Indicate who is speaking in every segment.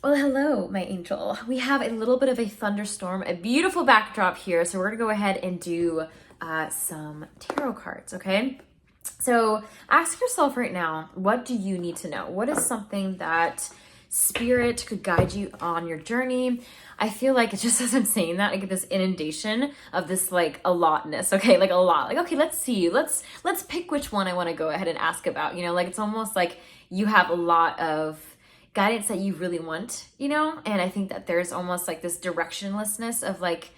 Speaker 1: Well, hello, my angel. We have a little bit of a thunderstorm, a beautiful backdrop here. So we're gonna go ahead and do some tarot cards, okay? So ask yourself right now, what do you need to know? What is something that spirit could guide you on your journey? I feel like it's just as I'm saying that, I get this inundation of this like a lotness, okay? Like a lot. Like, okay, let's see. Let's pick which one I want to go ahead and ask about. Like it's almost like you have a lot of guidance that you really want, And I think that there's almost like this directionlessness of like,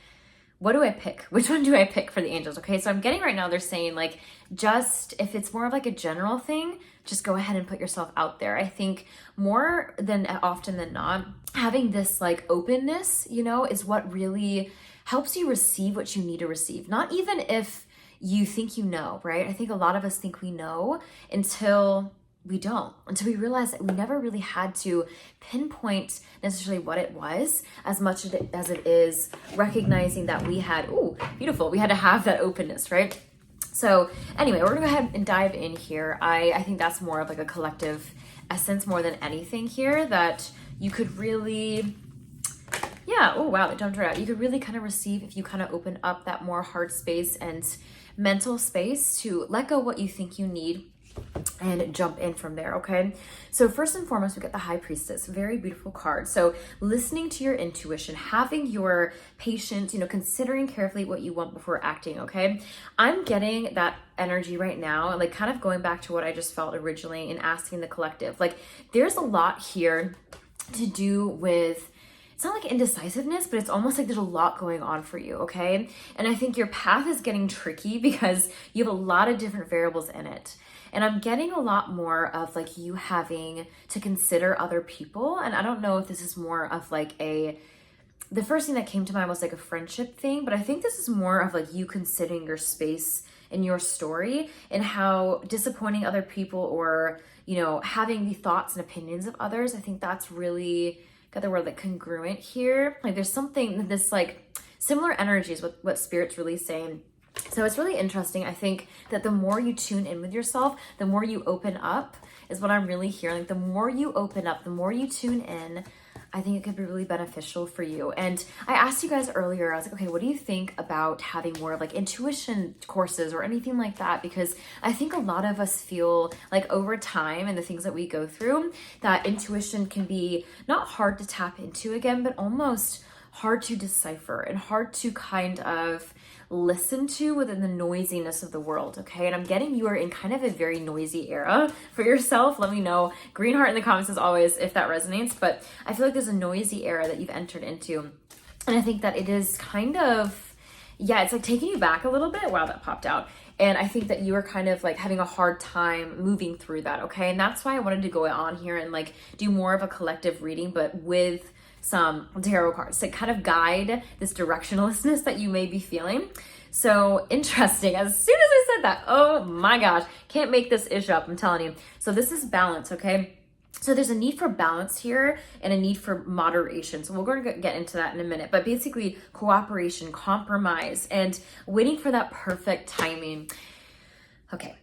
Speaker 1: what do I pick? Which one do I pick for the angels? Okay, so I'm getting right now, they're saying like, just if it's more of like a general thing, just go ahead and put yourself out there. I think more than often than not, having this like openness, is what really helps you receive what you need to receive. Not even if you think you know, right? I think a lot of us think we know until we don't, until we realize that we never really had to pinpoint necessarily what it was as much as it is recognizing that we had, we had to have that openness, right? So anyway, we're gonna go ahead and dive in here. I think that's more of like a collective essence more than anything here that you could really, yeah, oh wow, it jumped right out. You could really kind of receive if you kind of open up that more heart space and mental space to let go what you think you need and jump in from there, okay? So first and foremost, we got the High Priestess, very beautiful card. So listening to your intuition, having your patience, considering carefully what you want before acting, okay? I'm getting that energy right now, like kind of going back to what I just felt originally in asking the collective. Like there's a lot here to do with, it's not like indecisiveness, but it's almost like there's a lot going on for you, okay? And I think your path is getting tricky because you have a lot of different variables in it. And I'm getting a lot more of like you having to consider other people. And I don't know if this is more of like the first thing that came to mind was like a friendship thing, but I think this is more of like you considering your space and your story and how disappointing other people or, having the thoughts and opinions of others. I think that's really got the word like congruent here. Like there's something, this like similar energy is what Spirit's really saying. So it's really interesting. I think that the more you tune in with yourself, the more you open up is what I'm really hearing. Like the more you open up, the more you tune in, I think it could be really beneficial for you. And I asked you guys earlier, I was like, okay, what do you think about having more of like intuition courses or anything like that? Because I think a lot of us feel like over time and the things that we go through, that intuition can be not hard to tap into again, but almost hard to decipher and hard to kind of listen to within the noisiness of the world, okay? And I'm getting you are in kind of a very noisy era for yourself. Let me know. Green heart in the comments as always if that resonates, but I feel like there's a noisy era that you've entered into. And I think that it is kind of, yeah, it's like taking you back a little bit. Wow, that popped out. And I think that you are kind of like having a hard time moving through that, okay? And that's why I wanted to go on here and like do more of a collective reading, but with some tarot cards to kind of guide this directionlessness that you may be feeling. So interesting. As soon as I said that, oh my gosh, can't make this ish up, I'm telling you. So this is balance, okay? So there's a need for balance here and a need for moderation. So we're going to get into that in a minute. But basically cooperation, compromise, and waiting for that perfect timing. Okay.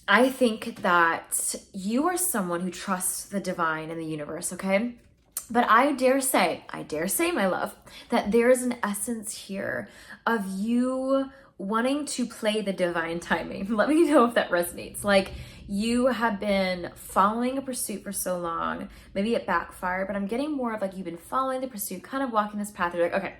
Speaker 1: I think that you are someone who trusts the divine and the universe, okay? But I dare say, my love, that there is an essence here of you wanting to play the divine timing. Let me know if that resonates. Like you have been following a pursuit for so long, maybe it backfired, but I'm getting more of like you've been following the pursuit, kind of walking this path. You're like, okay,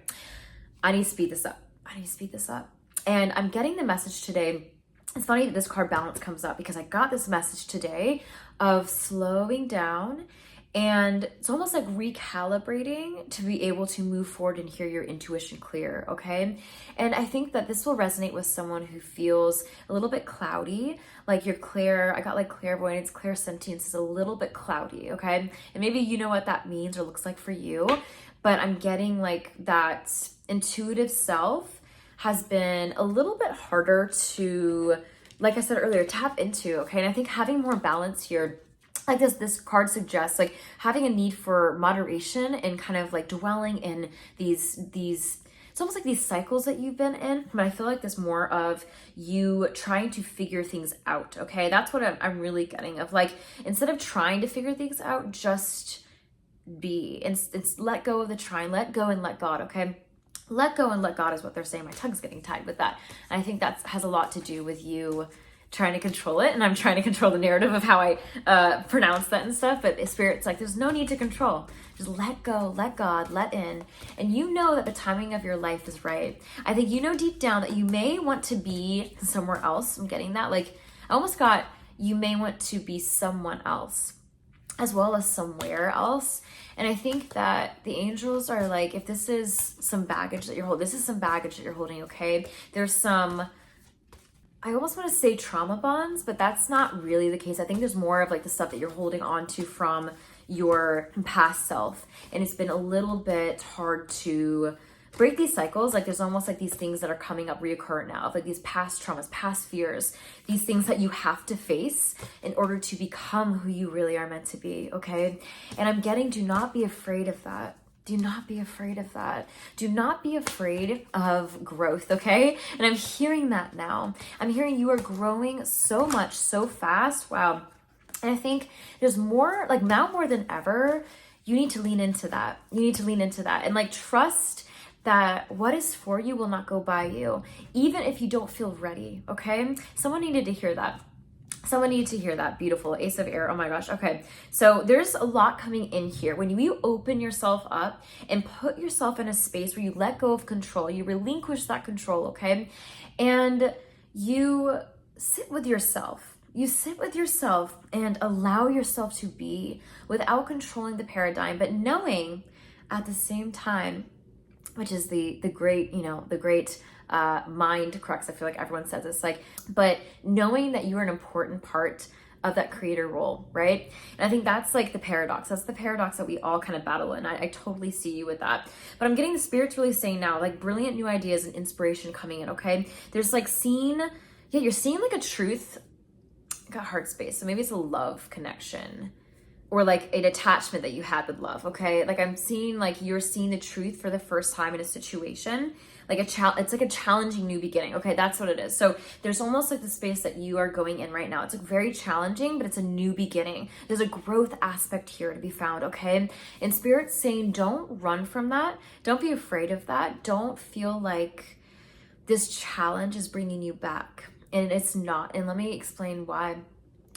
Speaker 1: I need to speed this up. And I'm getting the message today. It's funny that this card balance comes up because I got this message today of slowing down. And it's almost like recalibrating to be able to move forward and hear your intuition clear, okay? And I think that this will resonate with someone who feels a little bit cloudy, like you're clear. I got like clairvoyance, clairsentience is a little bit cloudy, okay? And maybe you know what that means or looks like for you, but I'm getting like that intuitive self has been a little bit harder to, like I said earlier, tap into, okay? And I think having more balance here, like this card suggests, like having a need for moderation and kind of like dwelling in these it's almost like these cycles that you've been in, but I feel like there's more of you trying to figure things out, okay? That's what I'm really getting of, like, instead of trying to figure things out, just be. It's let go of the trying, let go and let God, okay? Let go and let God is what they're saying. My tongue's getting tied with that. And I think that has a lot to do with you trying to control it, and I'm trying to control the narrative of how I pronounce that and stuff. But Spirit's like, there's no need to control. Just let go, let God, let in. And you know that the timing of your life is right. I think you know deep down that you may want to be somewhere else. I'm getting that. Like, I almost got, you may want to be someone else as well as somewhere else. And I think that the angels are like, if this is some baggage that you're holding, this is some baggage that you're holding, okay? There's some, I almost want to say trauma bonds, but that's not really the case. I think there's more of like the stuff that you're holding on to from your past self. And it's been a little bit hard to break these cycles. Like there's almost like these things that are coming up reoccurrent now, of like these past traumas, past fears, these things that you have to face in order to become who you really are meant to be, okay? And I'm getting, do not be afraid of that. Do not be afraid of that. Do not be afraid of growth, okay? And I'm hearing that now. I'm hearing you are growing so much, so fast. Wow. And I think there's more, like now more than ever, you need to lean into that. You need to lean into that and like trust that what is for you will not go by you, even if you don't feel ready, okay? Someone needed to hear that. Someone needed to hear that. Beautiful. Ace of Air. Oh my gosh. Okay. So there's a lot coming in here. When you open yourself up and put yourself in a space where you let go of control, you relinquish that control, okay? And you sit with yourself. You sit with yourself and allow yourself to be without controlling the paradigm, but knowing at the same time, which is the great, the great mind crux. I feel like everyone says this, like, but knowing that you're an important part of that creator role, right? And I think that's like the paradox. That's the paradox that we all kind of battle in. I totally see you with that. But I'm getting the Spirit's really saying now, like brilliant new ideas and inspiration coming in, okay? There's like you're seeing like a truth, got heart space. So maybe it's a love connection, or like an attachment that you had with love, okay? Like I'm seeing like you're seeing the truth for the first time in a situation, like it's like a challenging new beginning, okay? That's what it is. So there's almost like the space that you are going in right now. It's like very challenging, but it's a new beginning. There's a growth aspect here to be found, okay? And Spirit's saying don't run from that. Don't be afraid of that. Don't feel like this challenge is bringing you back, and it's not. And let me explain why.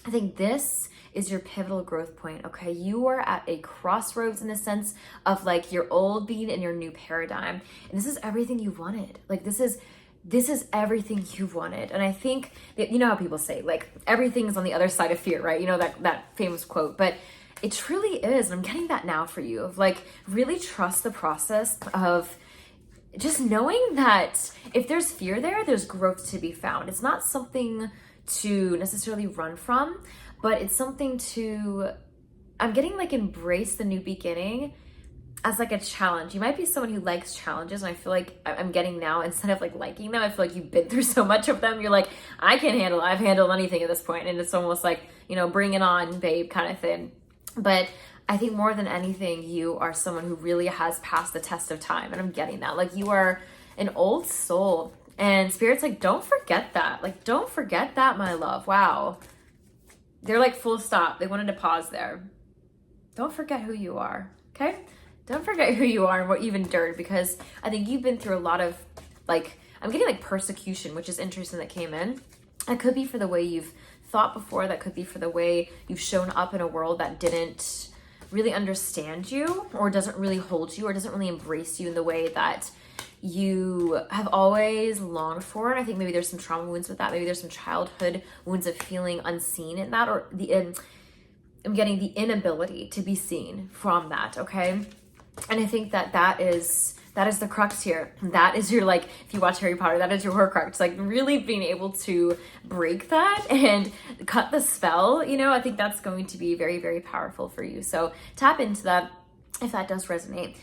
Speaker 1: I think this is your pivotal growth point, okay? You are at a crossroads in the sense of like your old being and your new paradigm. And this is everything you've wanted. Like this is everything you've wanted. And I think that, you know how people say like everything is on the other side of fear, right? You know, that famous quote, but it truly is. And I'm getting that now for you, of like really trust the process of just knowing that if there's fear there, there's growth to be found. It's not something to necessarily run from, but it's something to, I'm getting like embrace the new beginning as like a challenge. You might be someone who likes challenges, and I feel like I'm getting now, instead of like liking them, I feel like you've been through so much of them. You're like, I've handled anything at this point, and it's almost like, bring it on, babe, kind of thing. But I think more than anything, you are someone who really has passed the test of time, and I'm getting that. Like you are an old soul. And Spirit's like, don't forget that. Like, don't forget that, my love. Wow. They're like full stop. They wanted to pause there. Don't forget who you are, okay? Don't forget who you are and what you've endured, because I think you've been through a lot of, like, I'm getting like persecution, which is interesting that came in. That could be for the way you've thought before. That could be for the way you've shown up in a world that didn't really understand you, or doesn't really hold you, or doesn't really embrace you in the way that you have always longed for. And I think maybe there's some trauma wounds with that. Maybe there's some childhood wounds of feeling unseen in that, or I'm getting the inability to be seen from that, okay? And I think that is the crux here. That is your, like, if you watch Harry Potter, that is your Horcrux. Like really being able to break that and cut the spell, I think that's going to be very, very powerful for you. So tap into that if that does resonate.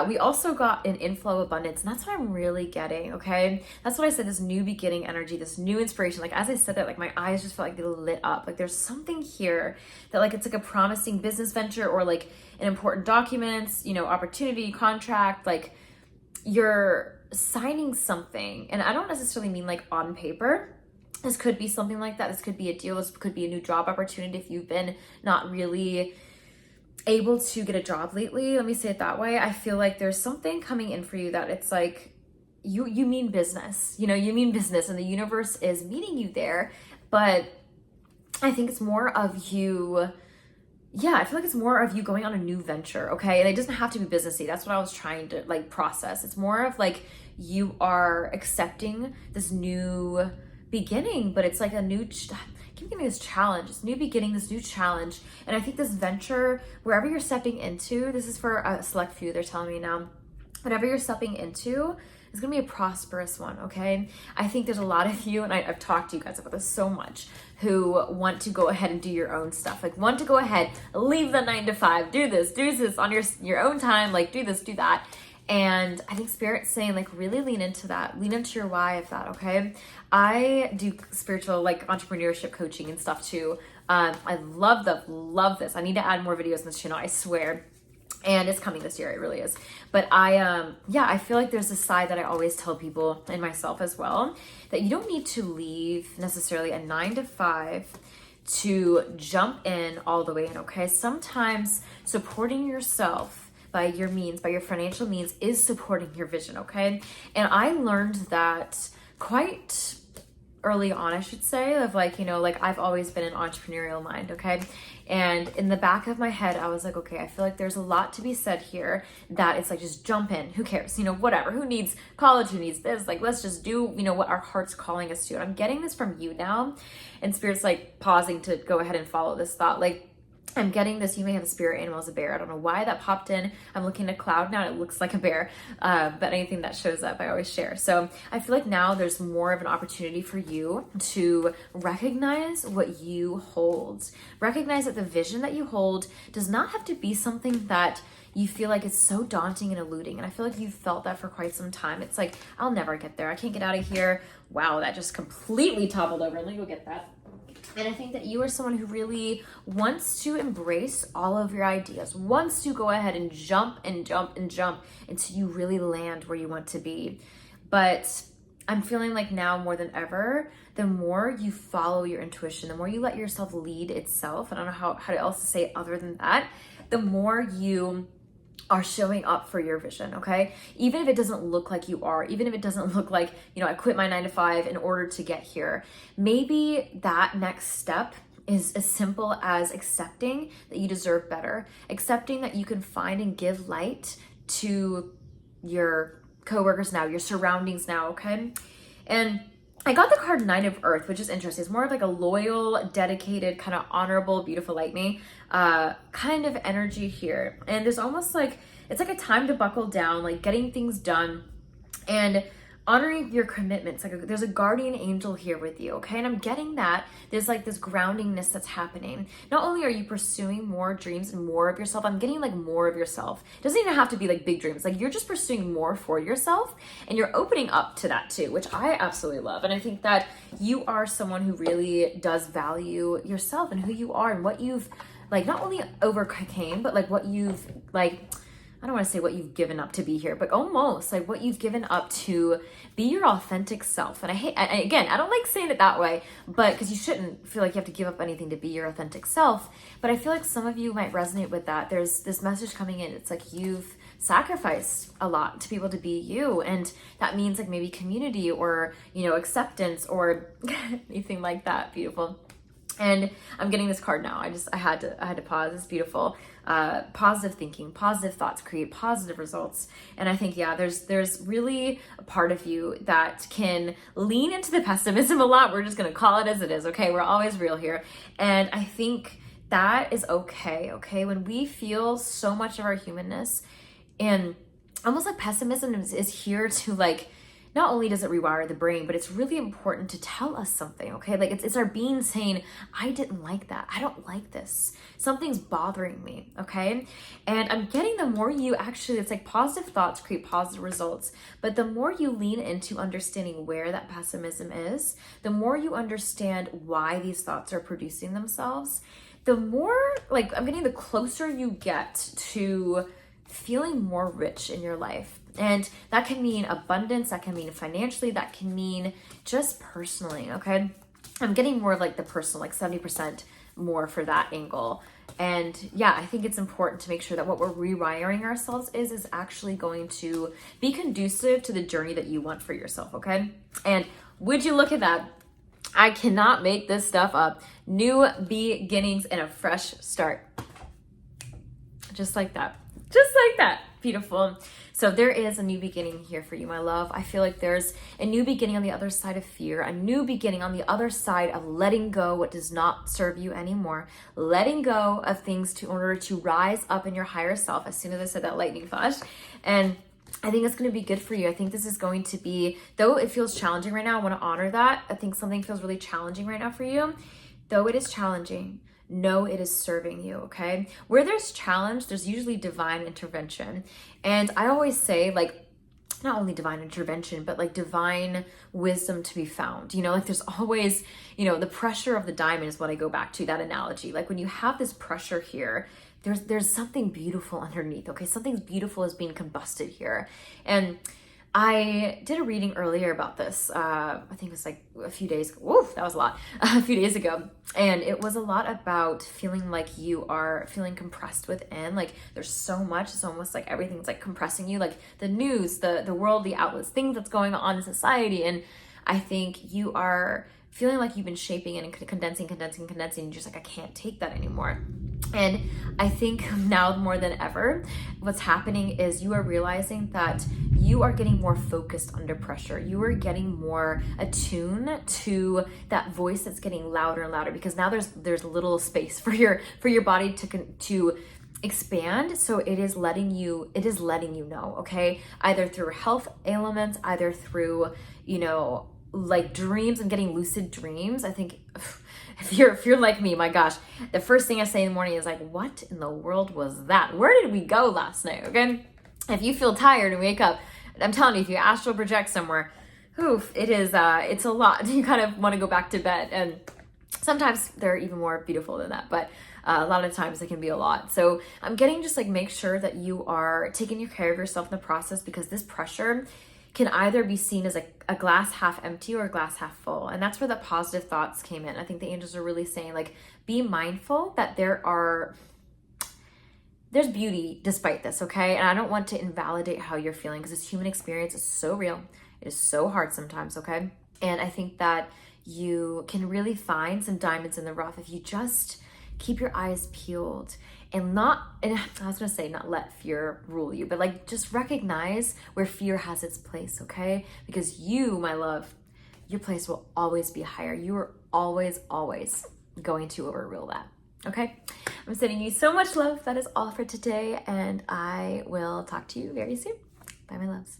Speaker 1: We also got an inflow of abundance, and that's what I'm really getting, okay? That's what I said, this new beginning energy, this new inspiration. Like, as I said that, like, my eyes just felt like they lit up. Like, there's something here that, like, it's like a promising business venture, or, like, an important documents, opportunity, contract. Like, you're signing something. And I don't necessarily mean, like, on paper. This could be something like that. This could be a deal. This could be a new job opportunity if you've been not really able to get a job lately, let me say it that way, I feel like there's something coming in for you that it's like you mean business. You know, you mean business and the universe is meeting you there. But I think it's more of you, yeah, I feel like it's more of you going on a new venture, okay? And it doesn't have to be businessy. That's what I was trying to like process. It's more of like you are accepting this new beginning, but it's like a new I keep getting this challenge, this new beginning, this new challenge. And I think this venture, wherever you're stepping into, this is for a select few, they're telling me now, whatever you're stepping into, it's gonna be a prosperous one, okay? I think there's a lot of you, and I've talked to you guys about this so much, who want to go ahead and do your own stuff. Like want to go ahead, leave the 9 to 5, do this on your own time, like do this, do that. And I think Spirit's saying like really lean into that, lean into your why of that, okay? I do spiritual like entrepreneurship coaching and stuff too. I love this. I need to add more videos on this channel, I swear. And it's coming this year, it really is. But I feel like there's a side that I always tell people, and myself as well, that you don't need to leave necessarily a 9 to 5 to jump in all the way in, okay? Sometimes supporting yourself by your means, by your financial means, is supporting your vision, okay? And I learned that quite early on, I should say, of like, you know, like I've always been an entrepreneurial mind, okay? And in the back of my head, I was like, okay, I feel like there's a lot to be said here that it's like, just jump in, who cares? You know, whatever, who needs college, who needs this? Like, let's just do, you know, what our heart's calling us to. And I'm getting this from you now, and Spirit's like pausing to go ahead and follow this thought. Like, I'm getting this, you may have a spirit animal as a bear. I don't know why that popped in. I'm looking at a cloud now and it looks like a bear. But anything that shows up, I always share. So I feel like now there's more of an opportunity for you to recognize what you hold. Recognize that the vision that you hold does not have to be something that you feel like it's so daunting and eluding. And I feel like you've felt that for quite some time. It's like, I'll never get there. I can't get out of here. Wow, that just completely toppled over. Let me go get that. And I think that you are someone who really wants to embrace all of your ideas, wants to go ahead and jump and jump and jump until you really land where you want to be. But I'm feeling like now more than ever, the more you follow your intuition, the more you let yourself lead itself, I don't know how else to say it other than that, the more you are showing up for your vision, okay? Even if it doesn't look like you are, even if it doesn't look like, you know, I quit my 9 to 5 in order to get here, maybe that next step is as simple as accepting that you deserve better, accepting that you can find and give light to your coworkers now, your surroundings now, okay? And I got the card 9 of Earth, which is interesting. It's more of like a loyal, dedicated, kind of honorable, beautiful like me kind of energy here. And there's almost like, it's like a time to buckle down, like getting things done and honoring your commitments. Like there's a guardian angel here with you, okay? And I'm getting that there's like this groundingness that's happening. Not only are you pursuing more dreams and more of yourself, I'm getting like more of yourself. It doesn't even have to be like big dreams. Like you're just pursuing more for yourself and you're opening up to that too, which I absolutely love. And I think that you are someone who really does value yourself and who you are and what you've like not only overcame, but like what you've like, I don't want to say what you've given up to be here, but almost like what you've given up to be your authentic self. And again, I don't like saying it that way, but because you shouldn't feel like you have to give up anything to be your authentic self. But I feel like some of you might resonate with that. There's this message coming in. It's like you've sacrificed a lot to be able to be you. And that means like maybe community or, you know, acceptance or anything like that. Beautiful. And I'm getting this card now. I had to pause. It's beautiful. Positive thinking, positive thoughts create positive results. And I think, yeah, there's really a part of you that can lean into the pessimism a lot. We're just going to call it as it is. Okay. We're always real here. And I think that is okay. Okay. When we feel so much of our humanness and almost like pessimism is here to like, not only does it rewire the brain, but it's really important to tell us something, okay? Like it's our being saying, I didn't like that. I don't like this. Something's bothering me, okay? And I'm getting the more you actually, it's like positive thoughts create positive results, but the more you lean into understanding where that pessimism is, the more you understand why these thoughts are producing themselves, the more, like I'm getting the closer you get to feeling more rich in your life. And that can mean abundance, that can mean financially, that can mean just personally, okay? I'm getting more of like the personal, like 70% more for that angle. And yeah, I think it's important to make sure that what we're rewiring ourselves is actually going to be conducive to the journey that you want for yourself, okay? And would you look at that? I cannot make this stuff up. New beginnings and a fresh start. Just like that. Just like that. Beautiful. So there is a new beginning here for you, my love. I feel like there's a new beginning on the other side of fear, a new beginning on the other side of letting go what does not serve you anymore, letting go of things in order to rise up in your higher self. As soon as I said that, lightning flash. And I think it's going to be good for you. I think this is going to be, though it feels challenging right now, I want to honor that. I think something feels really challenging right now for you. Though it is challenging, know it is serving you, okay? Where there's challenge, there's usually divine intervention. And I always say, like, not only divine intervention, but like divine wisdom to be found. You know, like there's always, you know, the pressure of the diamond is what I go back to, that analogy. Like when you have this pressure here, there's something beautiful underneath, okay? Something beautiful is being combusted here. And I did a reading earlier about this. I think it was like a few days, woof, that was a lot, a few days ago. And it was a lot about feeling like you are feeling compressed within. Like there's so much, it's almost like everything's like compressing you, like the news, the world, the outlets, things that's going on in society. And I think you are feeling like you've been shaping and condensing, and you're just like, I can't take that anymore. And I think now more than ever, what's happening is you are realizing that you are getting more focused under pressure. You are getting more attuned to that voice that's getting louder and louder, because now there's little space for your body to expand. So it is letting you know, okay? Either through health ailments, either through, you know, like dreams and getting lucid dreams. I think if you're like me, my gosh, the first thing I say in the morning is like, what in the world was that? Where did we go last night? Okay. If you feel tired and wake up, I'm telling you, if you astral project somewhere, oof, it's a lot. You kind of want to go back to bed. And sometimes they're even more beautiful than that, but a lot of times it can be a lot. So I'm getting just like, make sure that you are taking care of yourself in the process, because this pressure can either be seen as a glass half empty or a glass half full. And that's where the positive thoughts came in. I think the angels are really saying, like, be mindful that there's beauty despite this, okay? And I don't want to invalidate how you're feeling, because this human experience is so real. It is so hard sometimes, okay? And I think that you can really find some diamonds in the rough if you just keep your eyes peeled and I was gonna say not let fear rule you, but like just recognize where fear has its place, okay? Because you, my love, your place will always be higher. You are always, always going to overrule that, okay? I'm sending you so much love. That is all for today, and I will talk to you very soon. Bye, my loves.